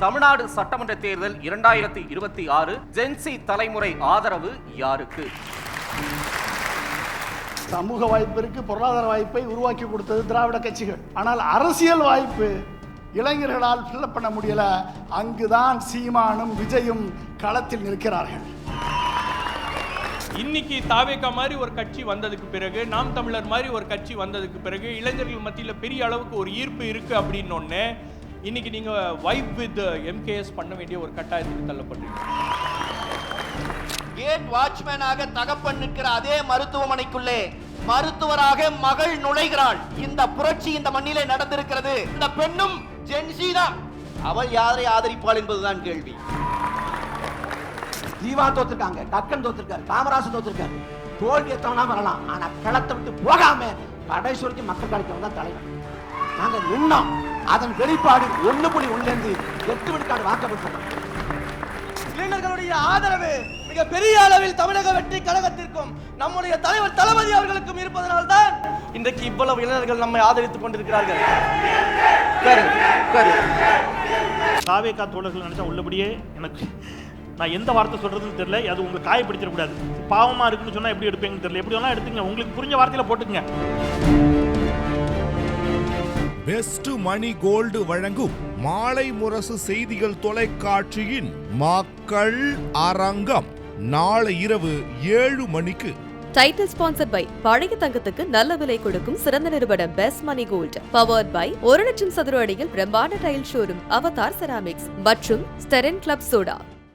தமிழ்நாடு சட்டமன்ற தேர்தல் 2026 ஜென்சி தலைமுறை ஆதரவு யாருக்கு? சமூக வாய்ப்பிற்கு பொருளாதார வாய்ப்பை உருவாக்கி கொடுத்தது திராவிட கட்சிகள். ஆனால் அரசியல் வாய்ப்பு இளைஞர்களால் ஃபில்லப் பண்ண முடியல. அங்குதான் சீமானும் விஜயும் களத்தில் நிற்கிறார்கள். இன்னைக்கு தாவேகா மாதிரி ஒரு கட்சி வந்ததுக்கு பிறகு, நாம் தமிழர் மாதிரி ஒரு கட்சி வந்ததுக்கு பிறகு இளைஞர்கள் மத்தியில் பெரிய அளவுக்கு ஒரு ஈர்ப்பு இருக்கு அப்படின்னு இன்னைக்கு நீங்க வைப் வித் MKS பண்ண வேண்டிய ஒரு கட்டாயத்துக்கு தள்ளப்படுறீங்க. கேட் வாட்ச்மேனாக தகப்பன் நிற்கிற அதே மருத்துவமனைக்குள்ளே மருத்துவராக மகள் நுழைகிறாள். இந்த புரட்சி இந்த மண்ணிலே நடந்திருக்கிறது. இந்த பெண்ணும் ஜென்சி தான். அவள் யாரை ஆதரிப்பாள் என்பதுதான் கேள்வி. ஜீவா தோத்துருக்காங்க, டக்கன் தோத்துருக்காரு, காமராசர் தோத்துருக்காரு. தோல்வி எத்தவனா வரலாம், ஆனா களத்தை விட்டு போகாம கடைசி மக்கள் கிடைக்கிறவங்க தான் தலைவர். நாங்க நின்னோம். அதன் வெளிப்பாடு 1.1 8 விழுக்காடு வாக்கப்பட்டோம். இளைஞர்களுடைய ஆதரவு மிக பெரிய அளவில் தமிழக வெற்றி கழகத்திற்கும் நம்முடைய தலைவர் தளபதி அவர்களுக்கும் இருப்பதனால்தான் இன்றைக்கு இவ்வளவு இளைஞர்கள் நம்மை ஆதரித்துக் கொண்டிருக்கிறார்கள். தாவேகா தோழர்கள் நினைச்சா உள்ளபடியே எனக்கு நான் எந்த வார்த்தை சொல்றதுன்னு தெரியல. அது உங்களுக்கு காயப்படுத்திடக்கூடாது. பாவமா இருக்குன்னு சொன்னா எப்படி எடுப்பீங்கன்னு தெரியல. எப்படி வேணா எடுத்துங்க, உங்களுக்கு புரிஞ்ச வார்த்தையில போட்டுங்க. பெஸ்ட் மணி கோல்டு வழங்கும் மாலை முரசு செய்திகள் தொலைக்காட்சியின் மக்கள் அரங்கம் நாளை இரவு 7 மணிக்கு. டைட்டில் ஸ்பான்சர்ட் பை பழைய தங்கத்துக்கு நல்ல விலை கொடுக்கும் சிறந்த நிறுவனம் Best Money Gold. Powered by 1,00,000 சதுர அடியில் பிரம்மாண்ட டைல் ஷோரூம் அவதார் செராமிக்ஸ் மற்றும் ஸ்டெரின் கிளப் சோடா.